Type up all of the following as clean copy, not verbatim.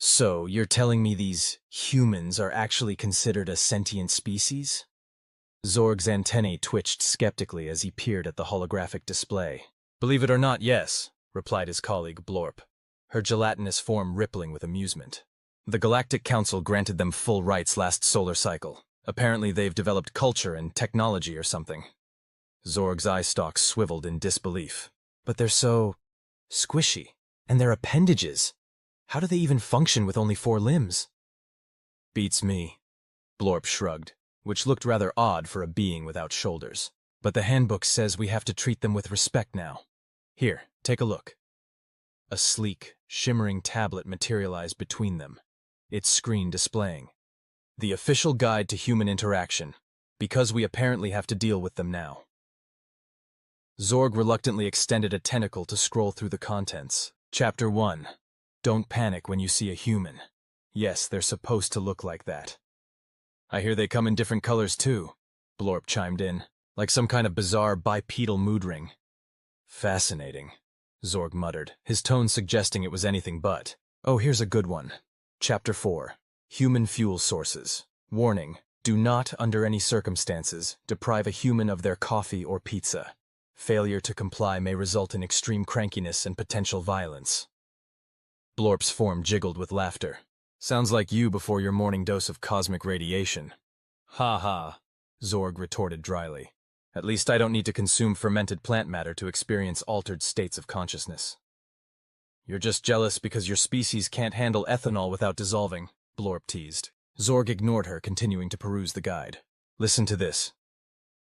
So, you're telling me these humans are actually considered a sentient species? Zorg's antennae twitched skeptically as he peered at the holographic display. Believe it or not, yes, replied his colleague Blorp, her gelatinous form rippling with amusement. The Galactic Council granted them full rights last solar cycle. Apparently they've developed culture and technology or something. Zorg's eyestalks swiveled in disbelief. But they're so squishy. And their appendages. How do they even function with only 4 limbs? Beats me. Blorp shrugged, which looked rather odd for a being without shoulders. But the handbook says we have to treat them with respect now. Here, take a look. A sleek, shimmering tablet materialized between them, its screen displaying the official guide to human interaction, because we apparently have to deal with them now. Zorg reluctantly extended a tentacle to scroll through the contents. Chapter 1. Don't panic when you see a human. Yes, they're supposed to look like that. I hear they come in different colors too, Blorp chimed in, like some kind of bizarre bipedal mood ring. Fascinating, Zorg muttered, his tone suggesting it was anything but. Oh, here's a good one. Chapter 4. Human fuel sources. Warning, do not, under any circumstances, deprive a human of their coffee or pizza. Failure to comply may result in extreme crankiness and potential violence. Blorp's form jiggled with laughter. Sounds like you before your morning dose of cosmic radiation. Ha ha, Zorg retorted dryly. At least I don't need to consume fermented plant matter to experience altered states of consciousness. You're just jealous because your species can't handle ethanol without dissolving, Blorp teased. Zorg ignored her, continuing to peruse the guide. Listen to this.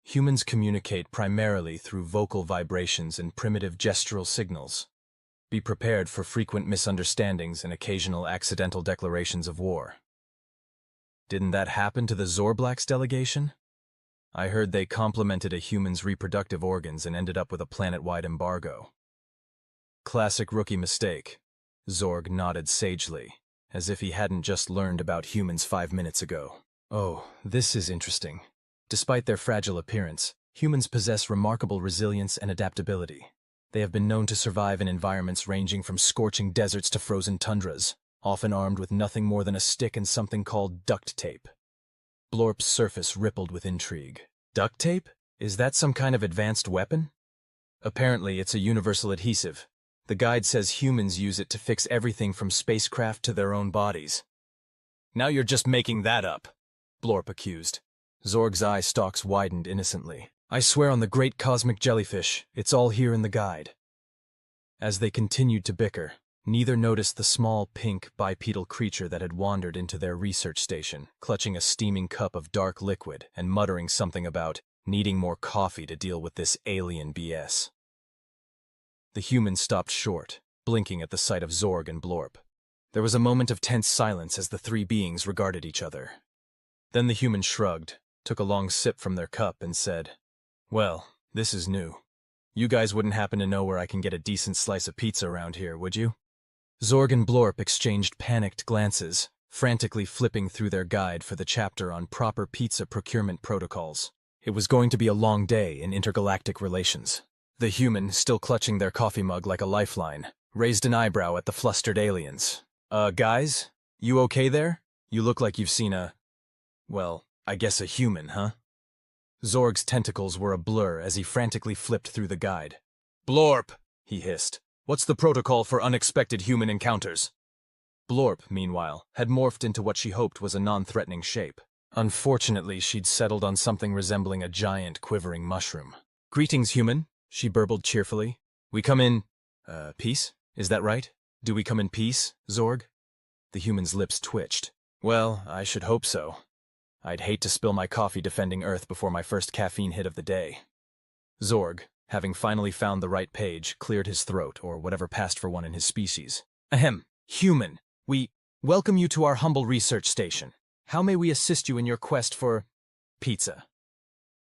Humans communicate primarily through vocal vibrations and primitive gestural signals. Be prepared for frequent misunderstandings and occasional accidental declarations of war. Didn't that happen to the Zorblax delegation? I heard they complimented a human's reproductive organs and ended up with a planet-wide embargo. Classic rookie mistake. Zorg nodded sagely, as if he hadn't just learned about humans 5 minutes ago. Oh, this is interesting. Despite their fragile appearance, humans possess remarkable resilience and adaptability. They have been known to survive in environments ranging from scorching deserts to frozen tundras, often armed with nothing more than a stick and something called duct tape. Blorp's surface rippled with intrigue. Duct tape? Is that some kind of advanced weapon? Apparently, it's a universal adhesive. The guide says humans use it to fix everything from spacecraft to their own bodies. Now you're just making that up, Blorp accused. Zorg's eye stalks widened innocently. I swear on the great cosmic jellyfish, it's all here in the guide. As they continued to bicker, neither noticed the small pink bipedal creature that had wandered into their research station, clutching a steaming cup of dark liquid and muttering something about needing more coffee to deal with this alien BS. The human stopped short, blinking at the sight of Zorg and Blorp. There was a moment of tense silence as the 3 beings regarded each other. Then the human shrugged, took a long sip from their cup and said, Well, this is new. You guys wouldn't happen to know where I can get a decent slice of pizza around here, would you? Zorg and Blorp exchanged panicked glances, frantically flipping through their guide for the chapter on proper pizza procurement protocols. It was going to be a long day in intergalactic relations. The human, still clutching their coffee mug like a lifeline, raised an eyebrow at the flustered aliens. Guys? You okay there? You look like you've seen well, I guess a human, huh? Zorg's tentacles were a blur as he frantically flipped through the guide. Blorp, he hissed. What's the protocol for unexpected human encounters? Blorp, meanwhile, had morphed into what she hoped was a non-threatening shape. Unfortunately, she'd settled on something resembling a giant, quivering mushroom. Greetings, human, she burbled cheerfully. We come in, peace? Is that right? Do we come in peace, Zorg? The human's lips twitched. Well, I should hope so. I'd hate to spill my coffee defending Earth before my first caffeine hit of the day. Zorg, having finally found the right page, cleared his throat, or whatever passed for one in his species. Ahem, human, we welcome you to our humble research station. How may we assist you in your quest for pizza?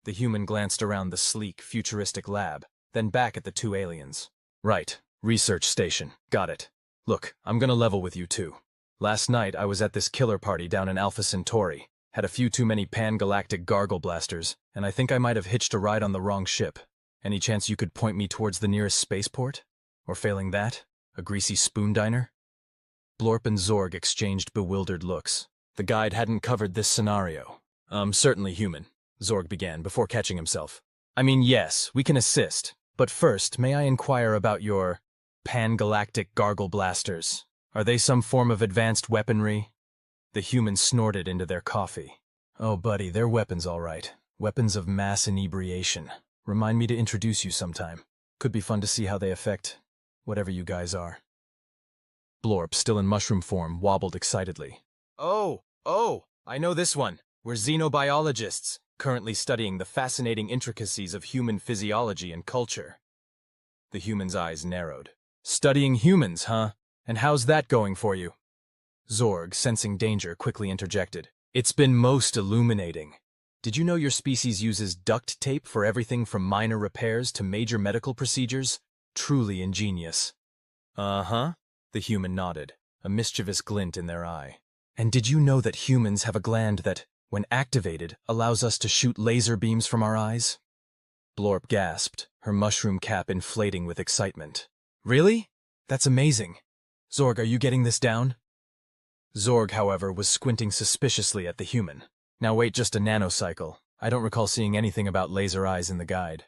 The human glanced around the sleek, futuristic lab, then back at the 2 aliens. Right, research station, got it. Look, I'm gonna level with you two. Last night I was at this killer party down in Alpha Centauri. Had a few too many pan-galactic gargle blasters, and I think I might have hitched a ride on the wrong ship. Any chance you could point me towards the nearest spaceport? Or failing that, a greasy spoon diner? Blorp and Zorg exchanged bewildered looks. The guide hadn't covered this scenario. Certainly human, Zorg began before catching himself. I mean, yes, we can assist, but first, may I inquire about your pan-galactic gargle blasters? Are they some form of advanced weaponry? The human snorted into their coffee. Oh, buddy, they're weapons all right. Weapons of mass inebriation. Remind me to introduce you sometime. Could be fun to see how they affect whatever you guys are. Blorp, still in mushroom form, wobbled excitedly. Oh, I know this one. We're xenobiologists, currently studying the fascinating intricacies of human physiology and culture. The human's eyes narrowed. Studying humans, huh? And how's that going for you? Zorg, sensing danger, quickly interjected. It's been most illuminating. Did you know your species uses duct tape for everything from minor repairs to major medical procedures? Truly ingenious. Uh-huh, the human nodded, a mischievous glint in their eye. And did you know that humans have a gland that, when activated, allows us to shoot laser beams from our eyes? Blorp gasped, her mushroom cap inflating with excitement. Really? That's amazing. Zorg, are you getting this down? Zorg, however, was squinting suspiciously at the human. Now wait just a nanocycle. I don't recall seeing anything about laser eyes in the guide.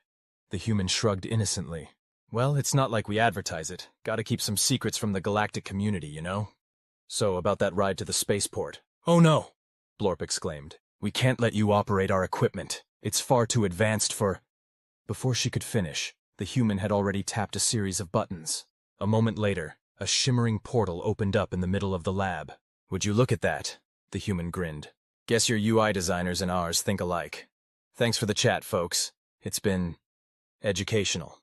The human shrugged innocently. Well, it's not like we advertise it. Gotta keep some secrets from the galactic community, you know? So, about that ride to the spaceport. Oh no! Blorp exclaimed. We can't let you operate our equipment. It's far too advanced for... Before she could finish, the human had already tapped a series of buttons. A moment later, a shimmering portal opened up in the middle of the lab. Would you look at that? The human grinned. Guess your UI designers and ours think alike. Thanks for the chat, folks. It's been... educational.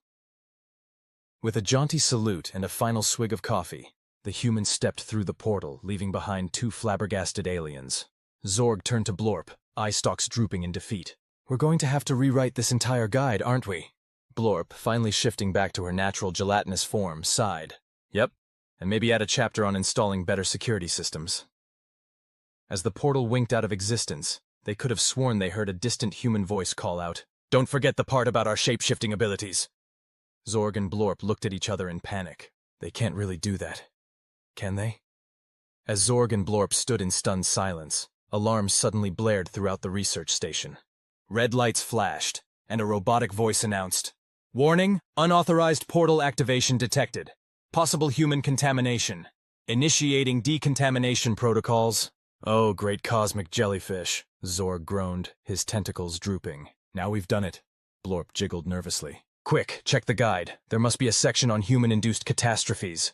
With a jaunty salute and a final swig of coffee, the human stepped through the portal, leaving behind two flabbergasted aliens. Zorg turned to Blorp, eyestalks drooping in defeat. We're going to have to rewrite this entire guide, aren't we? Blorp, finally shifting back to her natural gelatinous form, sighed. Yep, and maybe add a chapter on installing better security systems. As the portal winked out of existence, they could have sworn they heard a distant human voice call out, "Don't forget the part about our shape-shifting abilities." Zorg and Blorp looked at each other in panic. They can't really do that. Can they? As Zorg and Blorp stood in stunned silence, alarms suddenly blared throughout the research station. Red lights flashed, and a robotic voice announced, "Warning, unauthorized portal activation detected. Possible human contamination. Initiating decontamination protocols." Oh, great cosmic jellyfish, Zorg groaned, his tentacles drooping. Now we've done it. Blorp jiggled nervously. Quick, check the guide. There must be a section on human-induced catastrophes.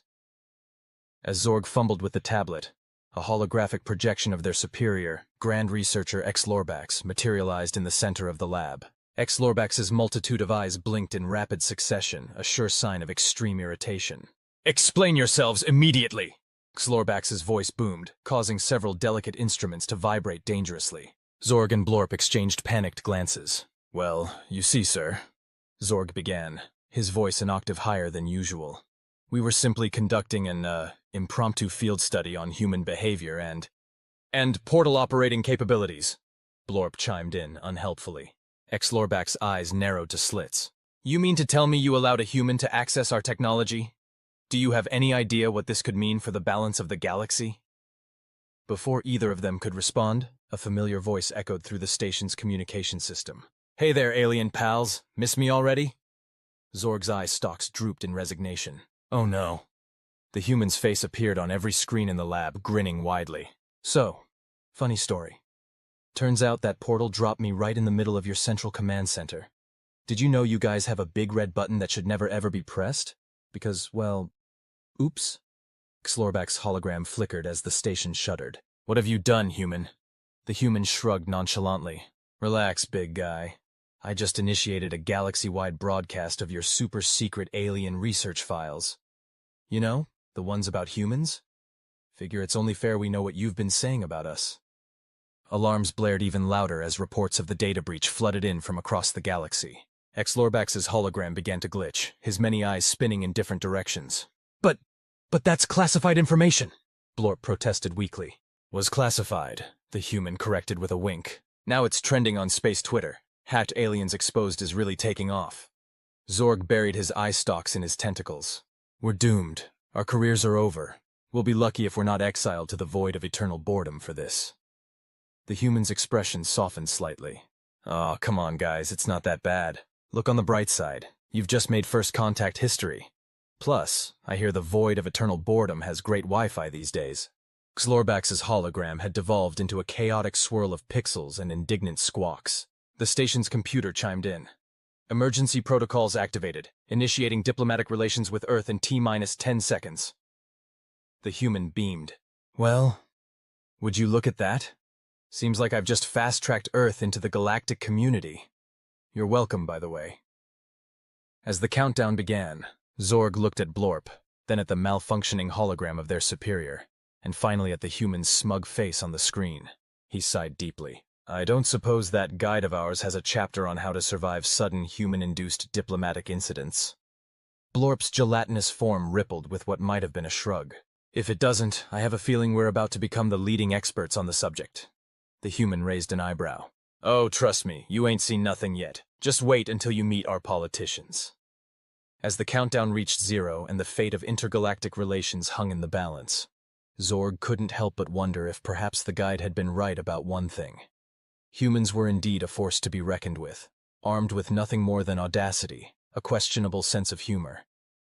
As Zorg fumbled with the tablet, a holographic projection of their superior, Grand Researcher X-Lorbax, materialized in the center of the lab. X-Lorbax's multitude of eyes blinked in rapid succession, a sure sign of extreme irritation. Explain yourselves immediately! X-Lorbax's voice boomed, causing several delicate instruments to vibrate dangerously. Zorg and Blorp exchanged panicked glances. Well, you see, sir, Zorg began, his voice an octave higher than usual. We were simply conducting an, impromptu field study on human behavior and portal operating capabilities, Blorp chimed in unhelpfully. X-Lorbax's eyes narrowed to slits. You mean to tell me you allowed a human to access our technology? Do you have any idea what this could mean for the balance of the galaxy? Before either of them could respond, a familiar voice echoed through the station's communication system. Hey there, alien pals. Miss me already? Zorg's eye stalks drooped in resignation. Oh no. The human's face appeared on every screen in the lab, grinning widely. So, funny story. Turns out that portal dropped me right in the middle of your central command center. Did you know you guys have a big red button that should never ever be pressed? Because, well, oops. Xlorbax's hologram flickered as the station shuddered. What have you done, human? The human shrugged nonchalantly. Relax, big guy. I just initiated a galaxy-wide broadcast of your super-secret alien research files. You know, the ones about humans? Figure it's only fair we know what you've been saying about us. Alarms blared even louder as reports of the data breach flooded in from across the galaxy. Xlorbax's hologram began to glitch, his many eyes spinning in different directions. But that's classified information, Blorp protested weakly. Was classified, the human corrected with a wink. Now it's trending on space Twitter. Hacked aliens exposed is really taking off. Zorg buried his eye stalks in his tentacles. We're doomed. Our careers are over. We'll be lucky if we're not exiled to the void of eternal boredom for this. The human's expression softened slightly. Oh, come on, guys, it's not that bad. Look on the bright side. You've just made first contact history. Plus, I hear the void of eternal boredom has great Wi-Fi these days. Xlorbax's hologram had devolved into a chaotic swirl of pixels and indignant squawks. The station's computer chimed in. Emergency protocols activated. Initiating diplomatic relations with Earth in T-minus 10 seconds. The human beamed. Well, would you look at that? Seems like I've just fast-tracked Earth into the galactic community. You're welcome, by the way. As the countdown began, Zorg looked at Blorp, then at the malfunctioning hologram of their superior, and finally at the human's smug face on the screen. He sighed deeply. I don't suppose that guide of ours has a chapter on how to survive sudden human-induced diplomatic incidents. Blorp's gelatinous form rippled with what might have been a shrug. If it doesn't, I have a feeling we're about to become the leading experts on the subject. The human raised an eyebrow. Oh, trust me, you ain't seen nothing yet. Just wait until you meet our politicians. As the countdown reached 0 and the fate of intergalactic relations hung in the balance, Zorg couldn't help but wonder if perhaps the guide had been right about one thing. Humans were indeed a force to be reckoned with, armed with nothing more than audacity, a questionable sense of humor,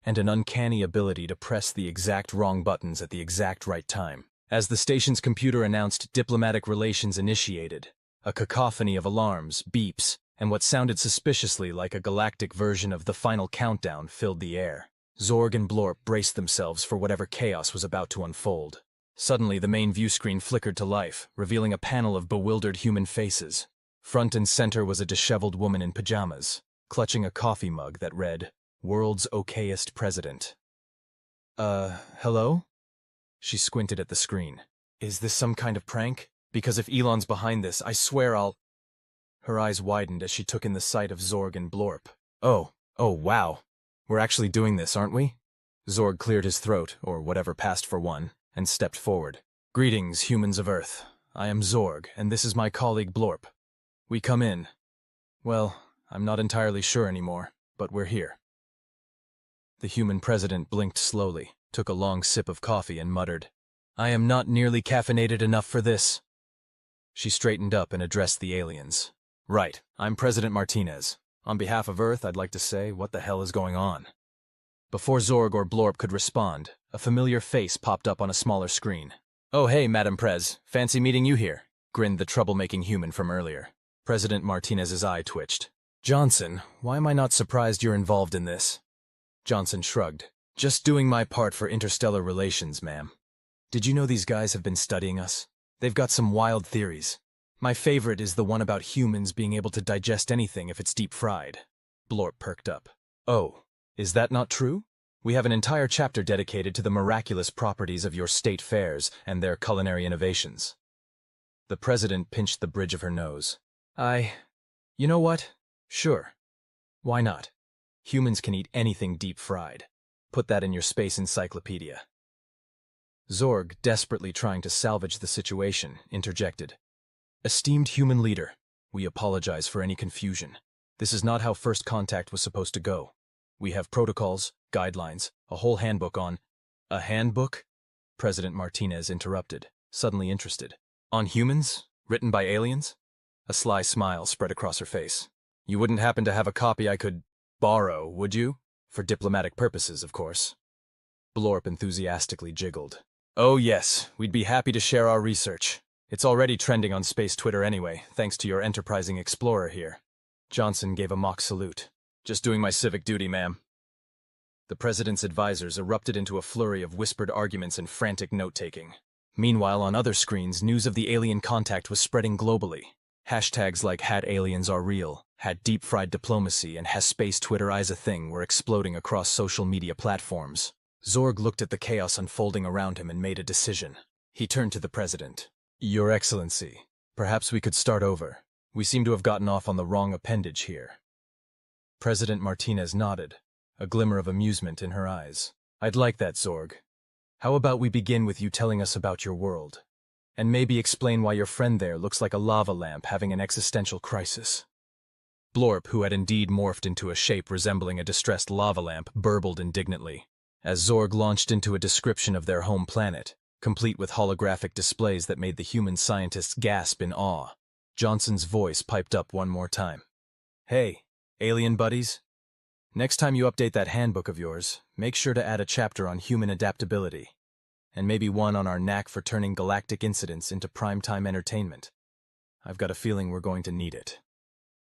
and an uncanny ability to press the exact wrong buttons at the exact right time. As the station's computer announced diplomatic relations initiated, a cacophony of alarms, beeps, and what sounded suspiciously like a galactic version of the final countdown filled the air. Zorg and Blorp braced themselves for whatever chaos was about to unfold. Suddenly, the main view screen flickered to life, revealing a panel of bewildered human faces. Front and center was a disheveled woman in pajamas, clutching a coffee mug that read, World's Okayest President. Hello? She squinted at the screen. Is this some kind of prank? Because if Elon's behind this, I swear I'll... Her eyes widened as she took in the sight of Zorg and Blorp. Oh, wow. We're actually doing this, aren't we? Zorg cleared his throat, or whatever passed for one, and stepped forward. Greetings, humans of Earth. I am Zorg, and this is my colleague Blorp. We come in. Well, I'm not entirely sure anymore, but we're here. The human president blinked slowly, took a long sip of coffee, and muttered, I am not nearly caffeinated enough for this. She straightened up and addressed the aliens. Right, I'm President Martinez. On behalf of Earth, I'd like to say, what the hell is going on? Before Zorg or Blorp could respond, a familiar face popped up on a smaller screen. Oh hey, Madam Prez, fancy meeting you here, grinned the troublemaking human from earlier. President Martinez's eye twitched. Johnson, why am I not surprised you're involved in this? Johnson shrugged. Just doing my part for interstellar relations, ma'am. Did you know these guys have been studying us? They've got some wild theories. My favorite is the one about humans being able to digest anything if it's deep-fried. Blorp perked up. Oh, is that not true? We have an entire chapter dedicated to the miraculous properties of your state fairs and their culinary innovations. The president pinched the bridge of her nose. You know what? Sure. Why not? Humans can eat anything deep-fried. Put that in your space encyclopedia. Zorg, desperately trying to salvage the situation, interjected. Esteemed human leader, we apologize for any confusion. This is not how first contact was supposed to go. We have protocols, guidelines, a whole handbook on... A handbook? President Martinez interrupted, suddenly interested. On humans? Written by aliens? A sly smile spread across her face. You wouldn't happen to have a copy I could borrow, would you? For diplomatic purposes, of course. Blorp enthusiastically jiggled. Oh yes, we'd be happy to share our research. It's already trending on space Twitter anyway, thanks to your enterprising explorer here. Johnson gave a mock salute. Just doing my civic duty, ma'am. The president's advisors erupted into a flurry of whispered arguments and frantic note-taking. Meanwhile, on other screens, news of the alien contact was spreading globally. Hashtags like #HatAliensAreReal, #DeepFried Diplomacy, and #Space Twitter Is a Thing were exploding across social media platforms. Zorg looked at the chaos unfolding around him and made a decision. He turned to the president. Your Excellency, perhaps we could start over. We seem to have gotten off on the wrong appendage here. President Martinez nodded, a glimmer of amusement in her eyes. I'd like that, Zorg. How about we begin with you telling us about your world? And maybe explain why your friend there looks like a lava lamp having an existential crisis. Blorp, who had indeed morphed into a shape resembling a distressed lava lamp, burbled indignantly. as Zorg launched into a description of their home planet, complete with holographic displays that made the human scientists gasp in awe. Johnson's voice piped up one more time. Hey, alien buddies. Next time you update that handbook of yours, make sure to add a chapter on human adaptability, and maybe one on our knack for turning galactic incidents into primetime entertainment. I've got a feeling we're going to need it.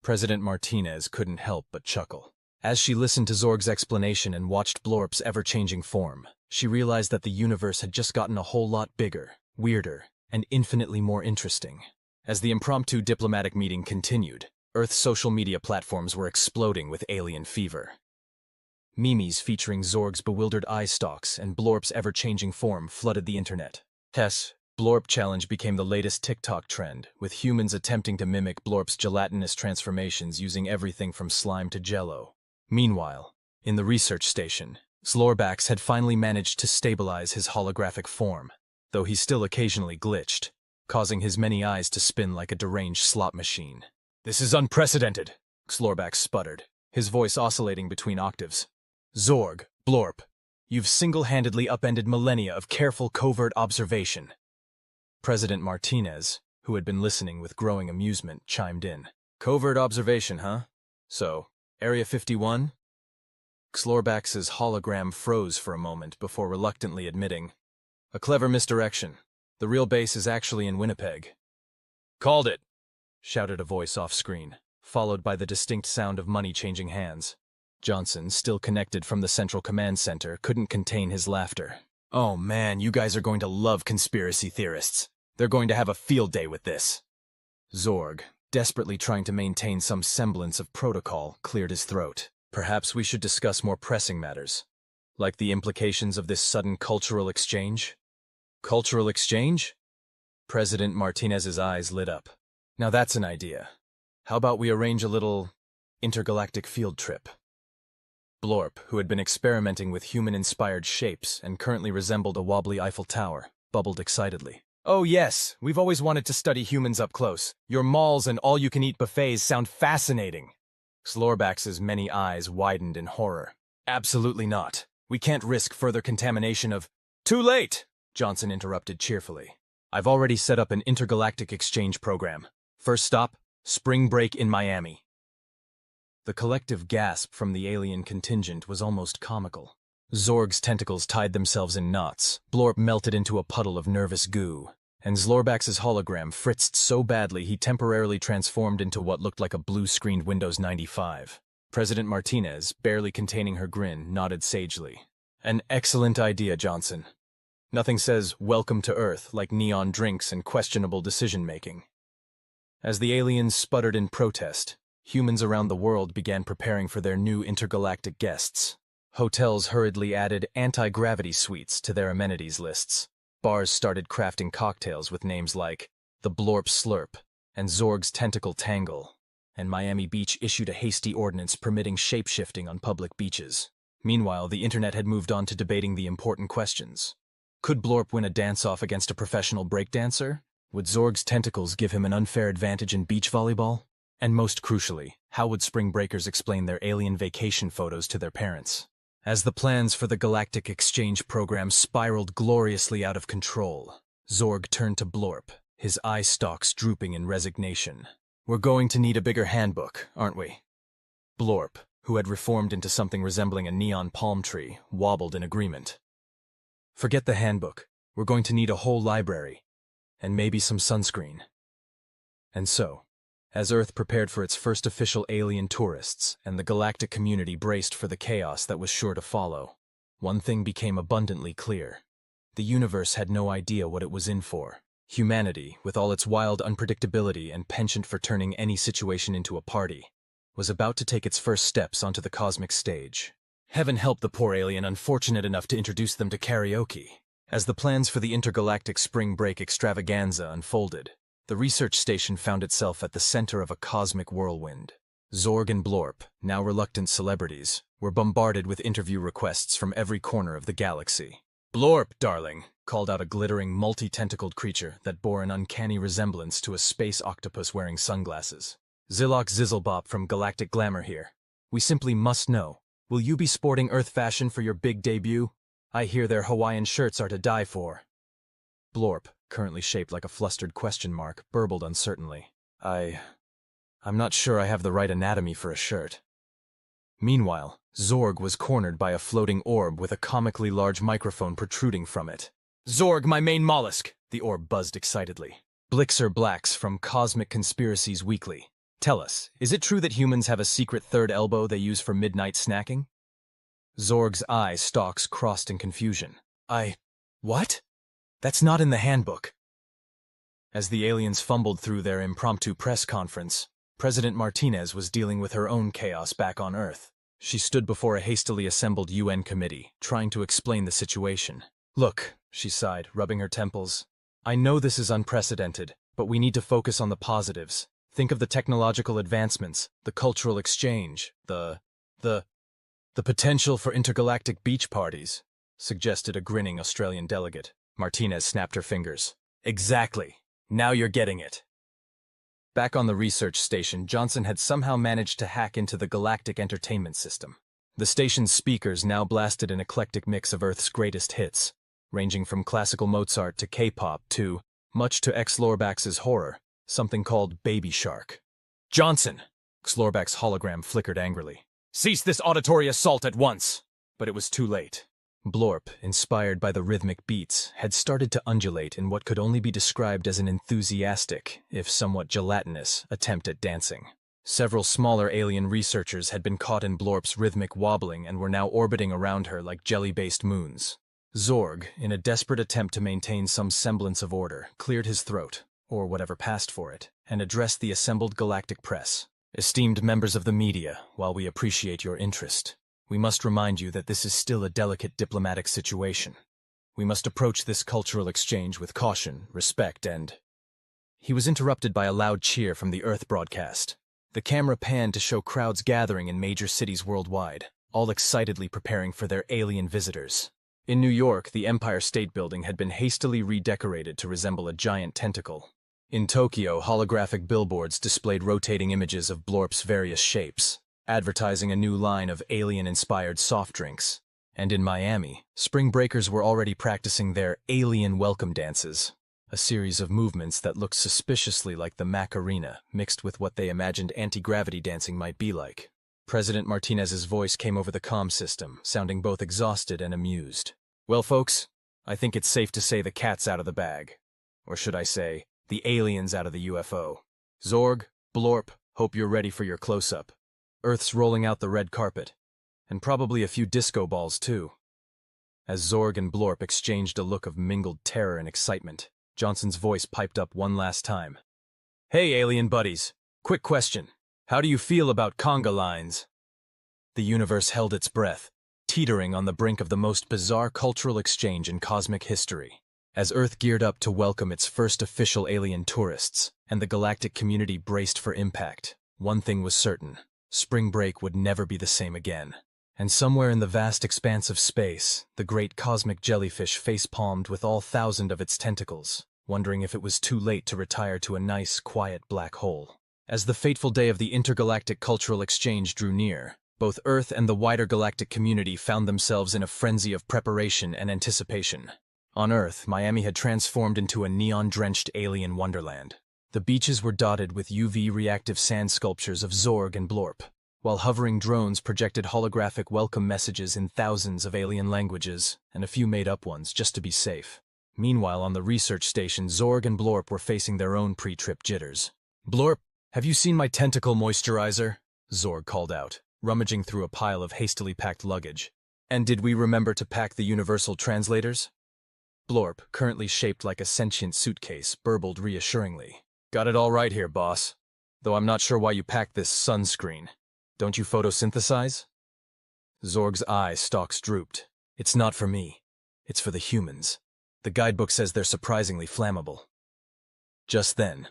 President Martinez couldn't help but chuckle. As she listened to Zorg's explanation and watched Blorp's ever-changing form, she realized that the universe had just gotten a whole lot bigger, weirder, and infinitely more interesting. As the impromptu diplomatic meeting continued, Earth's social media platforms were exploding with alien fever. Memes featuring Zorg's bewildered eyestalks and Blorp's ever-changing form flooded the internet. Blorp challenge became the latest TikTok trend, with humans attempting to mimic Blorp's gelatinous transformations using everything from slime to jello. Meanwhile, in the research station, Zlorbax had finally managed to stabilize his holographic form, though he still occasionally glitched, causing his many eyes to spin like a deranged slot machine. "This is unprecedented," Zlorbax sputtered, his voice oscillating between octaves. "Zorg, Blorp, you've single-handedly upended millennia of careful covert observation." President Martinez, who had been listening with growing amusement, chimed in. "Covert observation, huh? So, Area 51? Zlorbax's hologram froze for a moment before reluctantly admitting, "A clever misdirection. The real base is actually in Winnipeg." "Called it!" shouted a voice off-screen, followed by the distinct sound of money changing hands. Johnson, still connected from the Central Command Center, couldn't contain his laughter. "Oh man, you guys are going to love conspiracy theorists. They're going to have a field day with this." Zorg, desperately trying to maintain some semblance of protocol, cleared his throat. "Perhaps we should discuss more pressing matters, like the implications of this sudden cultural exchange." "Cultural exchange?" President Martinez's eyes lit up. "Now that's an idea. How about we arrange a little intergalactic field trip?" Blorp, who had been experimenting with human-inspired shapes and currently resembled a wobbly Eiffel Tower, bubbled excitedly. "Oh yes, we've always wanted to study humans up close. Your malls and all-you-can-eat buffets sound fascinating." Zlorbax's many eyes widened in horror. "Absolutely not. We can't risk further contamination of—" "Too late!" Johnson interrupted cheerfully. "I've already set up an intergalactic exchange program. First stop, spring break in Miami." The collective gasp from the alien contingent was almost comical. Zorg's tentacles tied themselves in knots, Blorp melted into a puddle of nervous goo, and Zlorbax's hologram fritzed so badly he temporarily transformed into what looked like a blue-screened Windows 95. President Martinez, barely containing her grin, nodded sagely. "An excellent idea, Johnson. Nothing says welcome to Earth like neon drinks and questionable decision-making." As the aliens sputtered in protest, humans around the world began preparing for their new intergalactic guests. Hotels hurriedly added anti-gravity suites to their amenities lists. Bars started crafting cocktails with names like the Blorp Slurp and Zorg's Tentacle Tangle, and Miami Beach issued a hasty ordinance permitting shape-shifting on public beaches. Meanwhile, the internet had moved on to debating the important questions. Could Blorp win a dance-off against a professional breakdancer? Would Zorg's tentacles give him an unfair advantage in beach volleyball? And most crucially, how would spring breakers explain their alien vacation photos to their parents? As the plans for the Galactic Exchange program spiraled gloriously out of control, Zorg turned to Blorp, his eye stalks drooping in resignation. "We're going to need a bigger handbook, aren't we?" Blorp, who had reformed into something resembling a neon palm tree, wobbled in agreement. "Forget the handbook. We're going to need a whole library, and maybe some sunscreen." And so, as Earth prepared for its first official alien tourists and the galactic community braced for the chaos that was sure to follow, one thing became abundantly clear. The universe had no idea what it was in for. Humanity, with all its wild unpredictability and penchant for turning any situation into a party, was about to take its first steps onto the cosmic stage. Heaven help the poor alien unfortunate enough to introduce them to karaoke. As the plans for the intergalactic spring break extravaganza unfolded, the research station found itself at the center of a cosmic whirlwind. Zorg and Blorp, now reluctant celebrities, were bombarded with interview requests from every corner of the galaxy. "Blorp, darling," called out a glittering, multi-tentacled creature that bore an uncanny resemblance to a space octopus wearing sunglasses. "Zilok Zizzlebop from Galactic Glamour here. We simply must know, will you be sporting Earth fashion for your big debut?" I hear their Hawaiian shirts are to die for. Blorp, currently shaped like a flustered question mark, burbled uncertainly. I'm not sure I have the right anatomy for a shirt. Meanwhile, Zorg was cornered by a floating orb with a comically large microphone protruding from it. Zorg, my main mollusk, the orb buzzed excitedly. Blixer Blacks from Cosmic Conspiracies Weekly. Tell us, is it true that humans have a secret third elbow they use for midnight snacking? Zorg's eye stalks crossed in confusion. What? That's not in the handbook. As the aliens fumbled through their impromptu press conference, President Martinez was dealing with her own chaos back on Earth. She stood before a hastily assembled UN committee, trying to explain the situation. Look, she sighed, rubbing her temples. I know this is unprecedented, but we need to focus on the positives. Think of the technological advancements, the cultural exchange, the potential for intergalactic beach parties, suggested a grinning Australian delegate. Martinez snapped her fingers. Exactly. Now you're getting it. Back on the research station, Johnson had somehow managed to hack into the Galactic Entertainment System. The station's speakers now blasted an eclectic mix of Earth's greatest hits, ranging from classical Mozart to K-pop to, much to Xlorbax's horror, something called Baby Shark. Johnson! Xlorbax's hologram flickered angrily. Cease this auditory assault at once! But it was too late. Blorp, inspired by the rhythmic beats, had started to undulate in what could only be described as an enthusiastic, if somewhat gelatinous, attempt at dancing. Several smaller alien researchers had been caught in Blorp's rhythmic wobbling and were now orbiting around her like jelly-based moons. Zorg, in a desperate attempt to maintain some semblance of order, cleared his throat, or whatever passed for it, and addressed the assembled galactic press. Esteemed members of the media, while we appreciate your interest, we must remind you that this is still a delicate diplomatic situation. We must approach this cultural exchange with caution, respect, and... He was interrupted by a loud cheer from the Earth broadcast. The camera panned to show crowds gathering in major cities worldwide, all excitedly preparing for their alien visitors. In New York, the Empire State Building had been hastily redecorated to resemble a giant tentacle. In Tokyo, holographic billboards displayed rotating images of Blorp's various shapes, advertising a new line of alien-inspired soft drinks. And in Miami, spring breakers were already practicing their alien welcome dances, a series of movements that looked suspiciously like the Macarena, mixed with what they imagined anti-gravity dancing might be like. President Martinez's voice came over the comm system, sounding both exhausted and amused. Well, folks, I think it's safe to say the cat's out of the bag. Or should I say, the alien's out of the UFO. Zorg, Blorp, hope you're ready for your close-up. Earth's rolling out the red carpet. And probably a few disco balls, too. As Zorg and Blorp exchanged a look of mingled terror and excitement, Johnson's voice piped up one last time. Hey, alien buddies. Quick question. How do you feel about conga lines? The universe held its breath, teetering on the brink of the most bizarre cultural exchange in cosmic history. As Earth geared up to welcome its first official alien tourists, and the galactic community braced for impact, one thing was certain. Spring break would never be the same again. And somewhere in the vast expanse of space, the great cosmic jellyfish face-palmed with all 1,000 of its tentacles, wondering if it was too late to retire to a nice, quiet black hole. As the fateful day of the intergalactic cultural exchange drew near, both Earth and the wider galactic community found themselves in a frenzy of preparation and anticipation. On Earth, Miami had transformed into a neon-drenched alien wonderland. The beaches were dotted with UV-reactive sand sculptures of Zorg and Blorp, while hovering drones projected holographic welcome messages in thousands of alien languages, and a few made-up ones just to be safe. Meanwhile, on the research station, Zorg and Blorp were facing their own pre-trip jitters. Blorp, have you seen my tentacle moisturizer? Zorg called out, rummaging through a pile of hastily packed luggage. And did we remember to pack the universal translators? Blorp, currently shaped like a sentient suitcase, burbled reassuringly. Got it all right here, boss. Though I'm not sure why you packed this sunscreen. Don't you photosynthesize? Zorg's eye stalks drooped. It's not for me. It's for the humans. The guidebook says they're surprisingly flammable. Just then,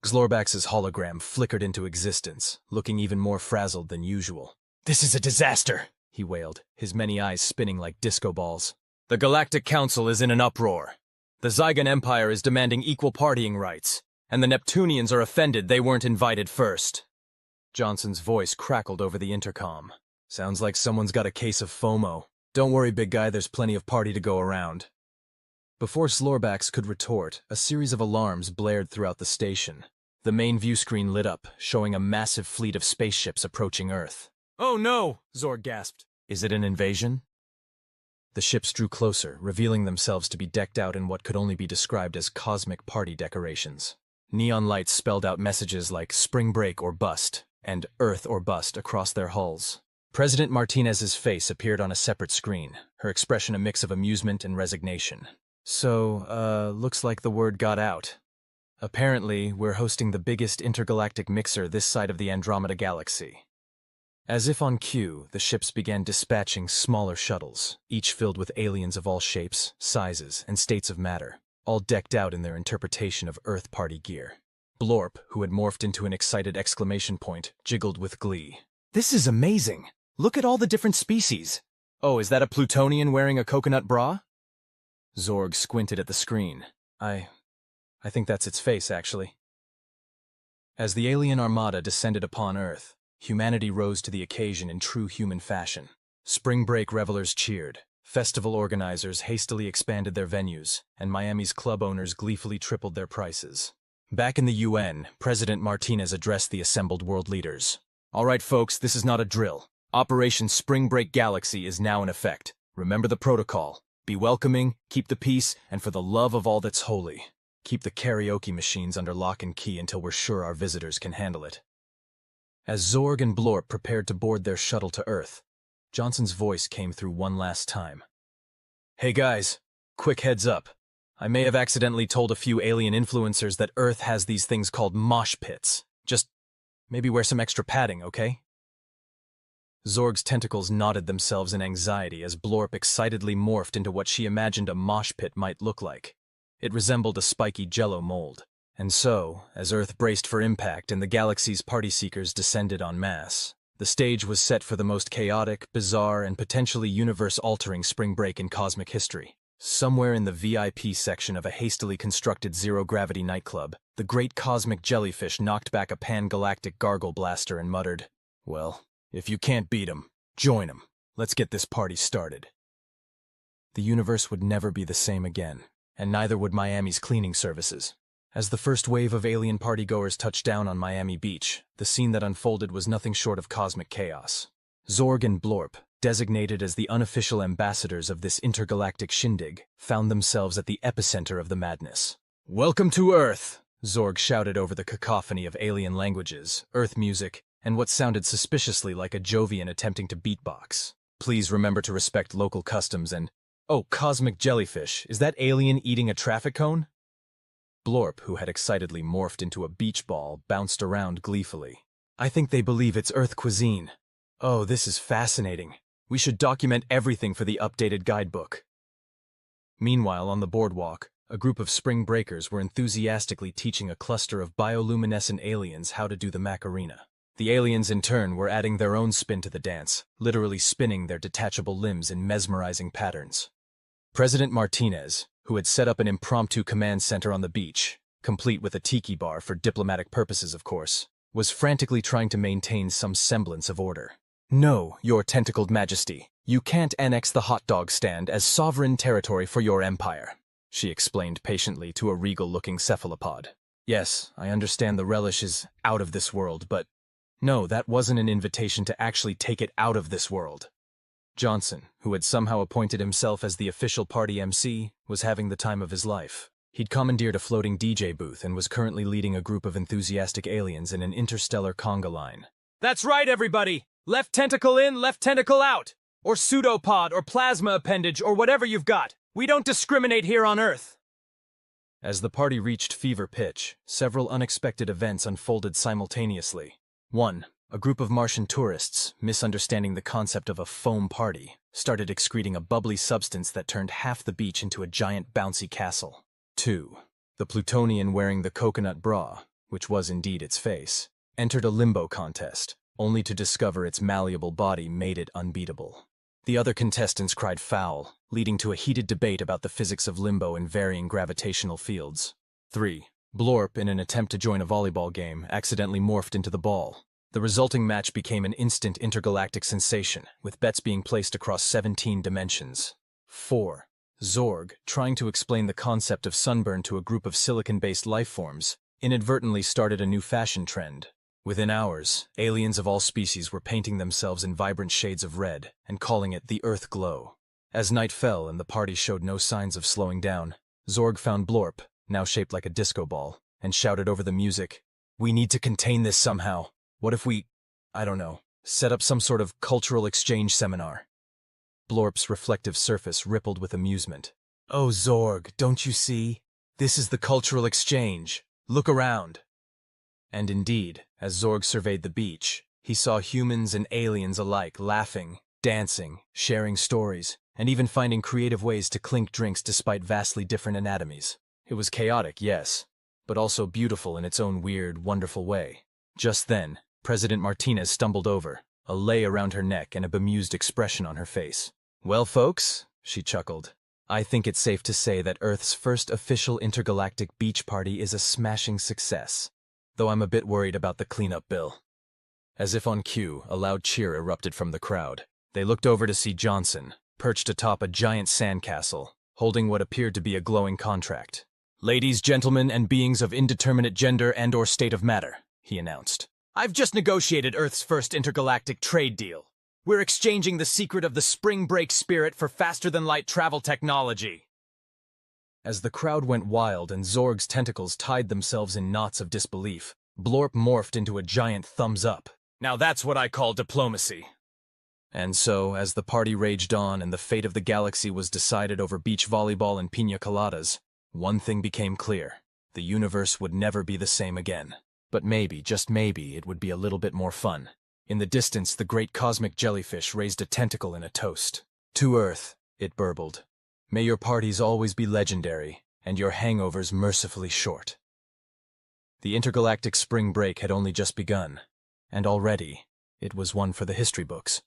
Xlorbax's hologram flickered into existence, looking even more frazzled than usual. This is a disaster, he wailed, his many eyes spinning like disco balls. The Galactic Council is in an uproar. The Zygon Empire is demanding equal partying rights, and the Neptunians are offended they weren't invited first. Johnson's voice crackled over the intercom. Sounds like someone's got a case of FOMO. Don't worry, big guy, there's plenty of party to go around. Before Slorbax could retort, a series of alarms blared throughout the station. The main view screen lit up, showing a massive fleet of spaceships approaching Earth. "Oh no!" Zorg gasped. "Is it an invasion?" The ships drew closer, revealing themselves to be decked out in what could only be described as cosmic party decorations. Neon lights spelled out messages like "Spring Break or Bust" and "Earth or Bust" across their hulls. President Martinez's face appeared on a separate screen, her expression a mix of amusement and resignation. "So, looks like the word got out. Apparently, we're hosting the biggest intergalactic mixer this side of the Andromeda Galaxy." As if on cue, the ships began dispatching smaller shuttles, each filled with aliens of all shapes, sizes, and states of matter, all decked out in their interpretation of Earth party gear. Blorp, who had morphed into an excited exclamation point, jiggled with glee. "This is amazing! Look at all the different species! Oh, is that a Plutonian wearing a coconut bra?" Zorg squinted at the screen. I think that's its face, actually." As the alien armada descended upon Earth, humanity rose to the occasion in true human fashion. Spring break revelers cheered, festival organizers hastily expanded their venues, and Miami's club owners gleefully tripled their prices. Back in the UN, President Martinez addressed the assembled world leaders. "All right, folks, this is not a drill. Operation Spring Break Galaxy is now in effect. Remember the protocol. Be welcoming, keep the peace, and for the love of all that's holy, keep the karaoke machines under lock and key until we're sure our visitors can handle it." As Zorg and Blorp prepared to board their shuttle to Earth, Johnson's voice came through one last time. "Hey guys, quick heads up. I may have accidentally told a few alien influencers that Earth has these things called mosh pits. Just maybe wear some extra padding, okay?" Zorg's tentacles knotted themselves in anxiety as Blorp excitedly morphed into what she imagined a mosh pit might look like. It resembled a spiky jello mold. And so, as Earth braced for impact and the galaxy's party seekers descended en masse, the stage was set for the most chaotic, bizarre, and potentially universe-altering spring break in cosmic history. Somewhere in the VIP section of a hastily constructed zero-gravity nightclub, the great cosmic jellyfish knocked back a pan-galactic gargle blaster and muttered, "Well, if you can't beat 'em, join 'em. Let's get this party started." The universe would never be the same again, and neither would Miami's cleaning services. As the first wave of alien partygoers touched down on Miami Beach, the scene that unfolded was nothing short of cosmic chaos. Zorg and Blorp, designated as the unofficial ambassadors of this intergalactic shindig, found themselves at the epicenter of the madness. "Welcome to Earth!" Zorg shouted over the cacophony of alien languages, Earth music, and what sounded suspiciously like a Jovian attempting to beatbox. "Please remember to respect local customs and— Oh, cosmic jellyfish, is that alien eating a traffic cone?" Blorp, who had excitedly morphed into a beach ball, bounced around gleefully. "I think they believe it's Earth cuisine. Oh, this is fascinating. We should document everything for the updated guidebook." Meanwhile, on the boardwalk, a group of spring breakers were enthusiastically teaching a cluster of bioluminescent aliens how to do the Macarena. The aliens, in turn, were adding their own spin to the dance, literally spinning their detachable limbs in mesmerizing patterns. President Martinez, who had set up an impromptu command center on the beach, complete with a tiki bar for diplomatic purposes, of course, was frantically trying to maintain some semblance of order. "No, Your Tentacled Majesty, you can't annex the hot dog stand as sovereign territory for your empire," she explained patiently to a regal-looking cephalopod. "Yes, I understand the relish is out of this world, but no, that wasn't an invitation to actually take it out of this world." Johnson, who had somehow appointed himself as the official party MC, was having the time of his life. He'd commandeered a floating DJ booth and was currently leading a group of enthusiastic aliens in an interstellar conga line. "That's right, everybody! Left tentacle in, left tentacle out! Or pseudopod, or plasma appendage, or whatever you've got! We don't discriminate here on Earth!" As the party reached fever pitch, several unexpected events unfolded simultaneously. 1. A group of Martian tourists, misunderstanding the concept of a foam party, started excreting a bubbly substance that turned half the beach into a giant bouncy castle. 2. The Plutonian wearing the coconut bra, which was indeed its face, entered a limbo contest, only to discover its malleable body made it unbeatable. The other contestants cried foul, leading to a heated debate about the physics of limbo and varying gravitational fields. 3. Blorp, in an attempt to join a volleyball game, accidentally morphed into the ball. The resulting match became an instant intergalactic sensation, with bets being placed across 17 dimensions. 4. Zorg, trying to explain the concept of sunburn to a group of silicon-based lifeforms, inadvertently started a new fashion trend. Within hours, aliens of all species were painting themselves in vibrant shades of red and calling it the Earth Glow. As night fell and the party showed no signs of slowing down, Zorg found Blorp, now shaped like a disco ball, and shouted over the music, "We need to contain this somehow. What if we, I don't know, set up some sort of cultural exchange seminar?" Blorp's reflective surface rippled with amusement. "Oh, Zorg, don't you see? This is the cultural exchange. Look around." And indeed, as Zorg surveyed the beach, he saw humans and aliens alike laughing, dancing, sharing stories, and even finding creative ways to clink drinks despite vastly different anatomies. It was chaotic, yes, but also beautiful in its own weird, wonderful way. Just then, President Martinez stumbled over, a lei around her neck and a bemused expression on her face. "Well, folks," she chuckled, "I think it's safe to say that Earth's first official intergalactic beach party is a smashing success, though I'm a bit worried about the cleanup bill." As if on cue, a loud cheer erupted from the crowd. They looked over to see Johnson, perched atop a giant sandcastle, holding what appeared to be a glowing contract. "Ladies, gentlemen, and beings of indeterminate gender and/or state of matter," he announced, "I've just negotiated Earth's first intergalactic trade deal. We're exchanging the secret of the spring break spirit for faster-than-light travel technology." As the crowd went wild and Zorg's tentacles tied themselves in knots of disbelief, Blorp morphed into a giant thumbs up. "Now that's what I call diplomacy." And so, as the party raged on and the fate of the galaxy was decided over beach volleyball and piña coladas, one thing became clear. The universe would never be the same again. But maybe, just maybe, it would be a little bit more fun. In the distance, the great cosmic jellyfish raised a tentacle in a toast. "To Earth," it burbled. "May your parties always be legendary, and your hangovers mercifully short." The intergalactic spring break had only just begun, and already it was one for the history books.